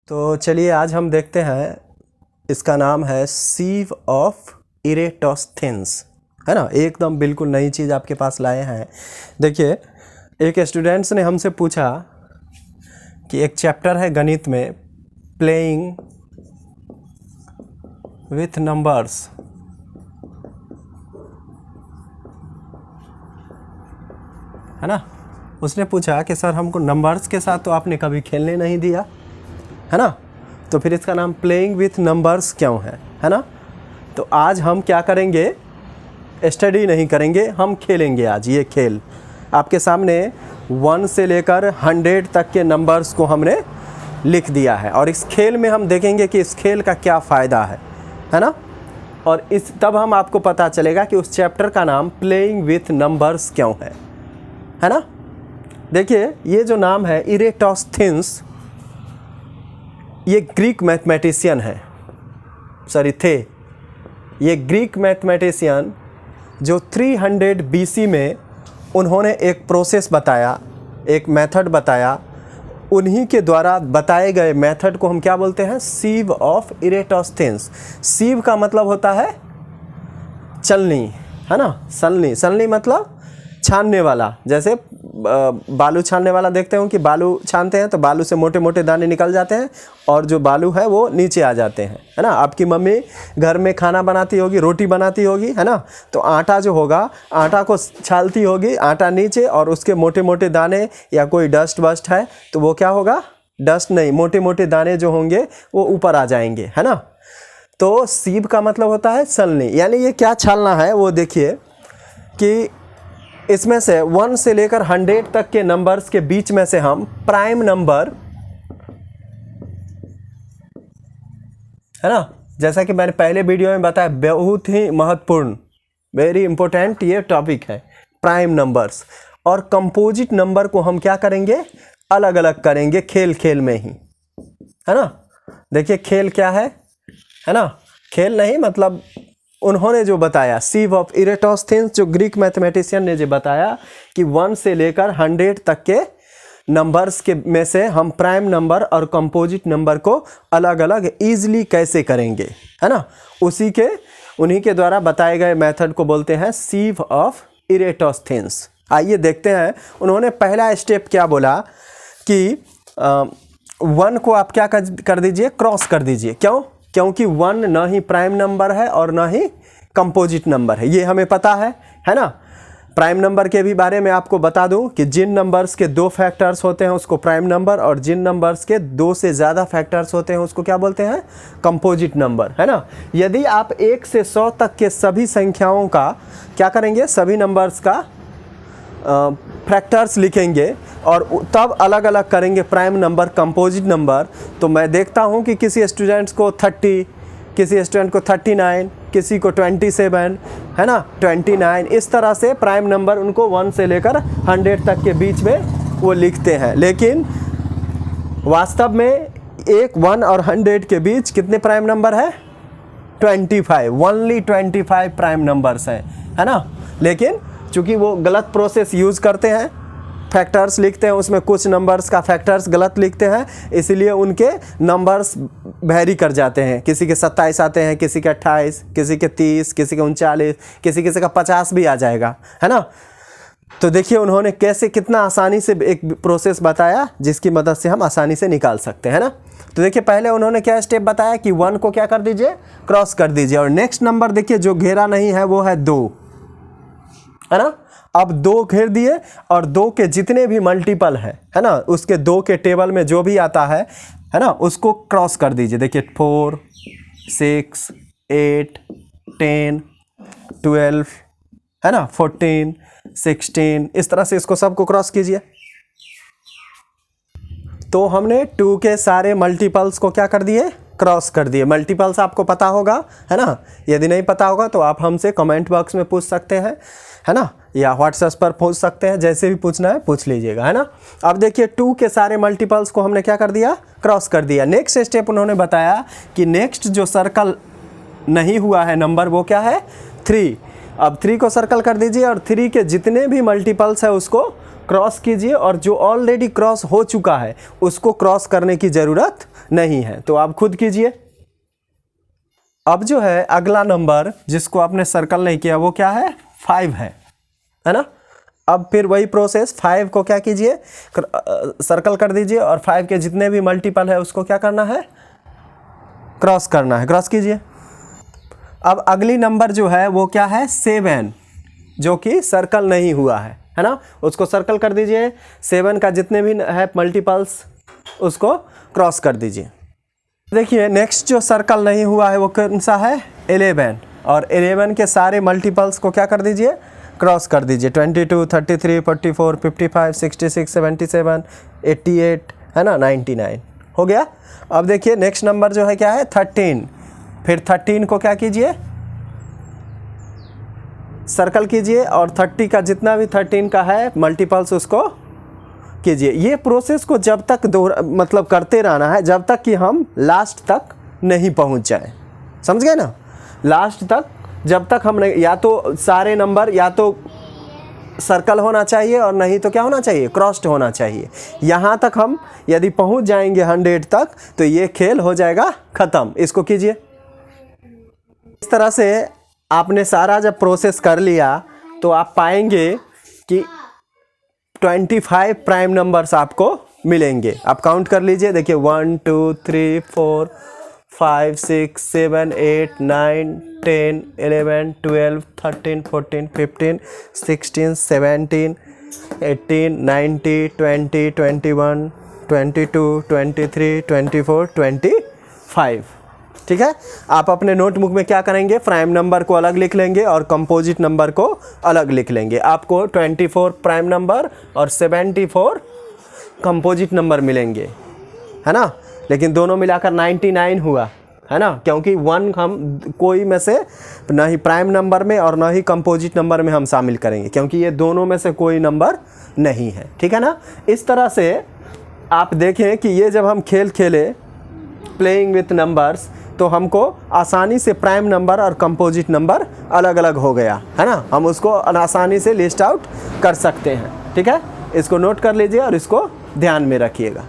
तो चलिए आज हम देखते हैं, इसका नाम है सीव ऑफ इरेटोस्थेंस, है ना। एकदम बिल्कुल नई चीज़ आपके पास लाए हैं। देखिए, एक स्टूडेंट्स ने हमसे पूछा कि एक चैप्टर है गणित में, प्लेइंग विथ नंबर्स, है ना। उसने पूछा कि सर हमको नंबर्स के साथ तो आपने कभी खेलने नहीं दिया, है ना, तो फिर इसका नाम प्लेइंग विथ नंबर्स क्यों है ना। तो आज हम क्या करेंगे, स्टडी नहीं करेंगे, हम खेलेंगे आज ये खेल। आपके सामने 1 से लेकर 100 तक के नंबर्स को हमने लिख दिया है और इस खेल में हम देखेंगे कि इस खेल का क्या फ़ायदा है ना। और इस तब हम आपको पता चलेगा कि उस चैप्टर का नाम प्लेइंग विथ नंबर्स क्यों है ना। देखिए, ये जो नाम है इरेटोस्थेंस, ये ग्रीक मैथमेटिशियन है, ये ग्रीक मैथमेटिशियन जो 300 BC में उन्होंने एक प्रोसेस बताया, एक मेथड बताया। उन्हीं के द्वारा बताए गए मेथड को हम क्या बोलते हैं, सीव ऑफ इरेटोस्थेंस। सीव का मतलब होता है चलनी, है ना। सलनी मतलब छानने वाला। जैसे बालू छानने वाला देखते हो कि बालू छानते हैं तो बालू से मोटे मोटे दाने निकल जाते हैं और जो बालू है वो नीचे आ जाते हैं, है ना। आपकी मम्मी घर में खाना बनाती होगी, रोटी बनाती होगी, है ना, तो आटा जो होगा, आटा को छालती होगी, आटा नीचे और उसके मोटे मोटे दाने या कोई डस्ट वस्ट है तो वो क्या होगा, डस्ट नहीं, मोटे मोटे दाने जो होंगे वो ऊपर आ जाएंगे, है ना। तो सीव का मतलब होता है छलनी, यानी ये क्या छालना है वो देखिए कि इसमें से 1 से लेकर 100 तक के नंबर्स के बीच में से हम प्राइम नंबर, है ना, जैसा कि मैंने पहले वीडियो में बताया, बहुत ही महत्वपूर्ण, वेरी इंपॉर्टेंट ये टॉपिक है, प्राइम नंबर्स और कंपोजिट नंबर को हम क्या करेंगे, अलग अलग करेंगे खेल में ही, है ना। देखिए खेल क्या है ना, खेल नहीं मतलब उन्होंने जो बताया, सीव ऑफ इरेटोस्थेंस, जो ग्रीक मैथमेटिशियन ने जो बताया कि 1 से लेकर 100 तक के नंबर्स के में से हम प्राइम नंबर और कंपोजिट नंबर को अलग अलग ईजिली कैसे करेंगे, है ना। उन्हीं के द्वारा बताए गए मेथड को बोलते हैं सीव ऑफ इरेटोस्थेंस। आइए देखते हैं, उन्होंने पहला स्टेप क्या बोला कि 1 को आप क्या कर दीजिए, क्रॉस कर दीजिए। क्योंकि 1 ना ही प्राइम नंबर है और ना ही कंपोजिट नंबर है, ये हमें पता है ना। प्राइम नंबर के भी बारे में आपको बता दूं कि जिन नंबर्स के 2 फैक्टर्स होते हैं उसको प्राइम नंबर, और जिन नंबर्स के 2 से ज़्यादा फैक्टर्स होते हैं उसको क्या बोलते हैं, कंपोजिट नंबर, है ना। यदि आप 1 से 100 तक के सभी संख्याओं का क्या करेंगे, सभी नंबर्स का फैक्टर्स लिखेंगे और तब अलग अलग करेंगे प्राइम नंबर, कंपोजिट नंबर, तो मैं देखता हूं कि किसी स्टूडेंट्स को 30, किसी स्टूडेंट को 39, किसी को 27, है ना, 29, इस तरह से प्राइम नंबर उनको 1 से लेकर 100 तक के बीच में वो लिखते हैं। लेकिन वास्तव में 1 और 100 के बीच कितने प्राइम नंबर है, 25, ओनली 25 प्राइम नंबर्स हैं, है ना। लेकिन चूँकि वो गलत प्रोसेस यूज़ करते हैं, फैक्टर्स लिखते हैं, उसमें कुछ नंबर्स का फैक्टर्स गलत लिखते हैं, इसलिए उनके नंबर्स वेरी कर जाते हैं। किसी के 27 आते हैं, किसी के 28, किसी के 30, किसी के 39, किसी का 50 भी आ जाएगा, है ना। तो देखिए उन्होंने कैसे कितना आसानी से एक प्रोसेस बताया जिसकी मदद से हम आसानी से निकाल सकते हैं ना। तो देखिए पहले उन्होंने क्या स्टेप बताया कि 1 को क्या कर दीजिए, क्रॉस कर दीजिए, और नेक्स्ट नंबर देखिए जो घेरा नहीं है वो है 2, है ना। अब 2 घेर दिए और 2 के जितने भी मल्टीपल है ना, उसके 2 के टेबल में जो भी आता है ना, उसको क्रॉस कर दीजिए। देखिए 4, 6, 8, 10, 12, है ना, 14, 16, इस तरह से इसको सबको क्रॉस कीजिए। तो हमने 2 के सारे मल्टीपल्स को क्या कर दिए, क्रॉस कर दिए। मल्टीपल्स आपको पता होगा, है ना। यदि नहीं पता होगा तो आप हमसे कमेंट बॉक्स में पूछ सकते हैं, है ना, या व्हाट्सएप पर पूछ सकते हैं, जैसे भी पूछना है पूछ लीजिएगा, है ना। अब देखिए 2 के सारे मल्टीपल्स को हमने क्या कर दिया, क्रॉस कर दिया। नेक्स्ट स्टेप उन्होंने बताया कि नेक्स्ट जो सर्कल नहीं हुआ है नंबर वो क्या है, 3। अब 3 को सर्कल कर दीजिए और 3 के जितने भी मल्टीपल्स है उसको क्रॉस कीजिए, और जो ऑलरेडी क्रॉस हो चुका है उसको क्रॉस करने की ज़रूरत नहीं है। तो आप खुद कीजिए। अब जो है अगला नंबर जिसको आपने सर्कल नहीं किया वो क्या है, 5 है ना। अब फिर वही प्रोसेस, 5 को क्या कीजिए, सर्कल कर दीजिए और 5 के जितने भी मल्टीपल है उसको क्या करना है, क्रॉस करना है, क्रॉस कीजिए। अब अगली नंबर जो है वो क्या है, 7, जो कि सर्कल नहीं हुआ है ना, उसको सर्कल कर दीजिए। 7 का जितने भी है मल्टीपल्स उसको क्रॉस कर दीजिए। देखिए नेक्स्ट जो सर्कल नहीं हुआ है वो कौन सा है, 11, और 11 के सारे मल्टीपल्स को क्या कर दीजिए, क्रॉस कर दीजिए। 22, 33, 44, 55, 66, 77, 88 है ना, 99 हो गया। अब देखिए नेक्स्ट नंबर जो है क्या है, 13। फिर 13 को क्या कीजिए, सर्कल कीजिए और 30 का जितना भी 13 का है मल्टीपल्स उसको कीजिए। ये प्रोसेस को जब तक मतलब करते रहना है जब तक कि हम लास्ट तक नहीं पहुंच जाए, समझ गए ना। लास्ट तक जब तक हम नहीं, या तो सारे नंबर या तो सर्कल होना चाहिए और नहीं तो क्या होना चाहिए, क्रॉस्ड होना चाहिए। यहाँ तक हम यदि पहुंच जाएंगे 100 तक तो ये खेल हो जाएगा ख़त्म। इसको कीजिए। इस तरह से आपने सारा जब प्रोसेस कर लिया तो आप पाएंगे कि 25 प्राइम नंबर्स आपको मिलेंगे। आप काउंट कर लीजिए, देखिए 1 2 3 4 5 6 7 8 9 10 11 12 13 14 15 16 17 18 19 20 21 22 23 24 25। ठीक है। आप अपने नोटबुक में क्या करेंगे, प्राइम नंबर को अलग लिख लेंगे और कंपोजिट नंबर को अलग लिख लेंगे। आपको 24 प्राइम नंबर और 74 कंपोजिट नंबर मिलेंगे, है ना। लेकिन दोनों मिलाकर 99 हुआ, है ना, क्योंकि 1 हम कोई में से ना ही प्राइम नंबर में और ना ही कंपोजिट नंबर में हम शामिल करेंगे, क्योंकि ये दोनों में से कोई नंबर नहीं है। ठीक है ना। इस तरह से आप देखें कि ये जब हम खेल खेले प्लेइंग विथ नंबर्स तो हमको आसानी से प्राइम नंबर और कंपोजिट नंबर अलग अलग हो गया, है ना। हम उसको आसानी से लिस्ट आउट कर सकते हैं। ठीक है, इसको नोट कर लीजिए और इसको ध्यान में रखिएगा।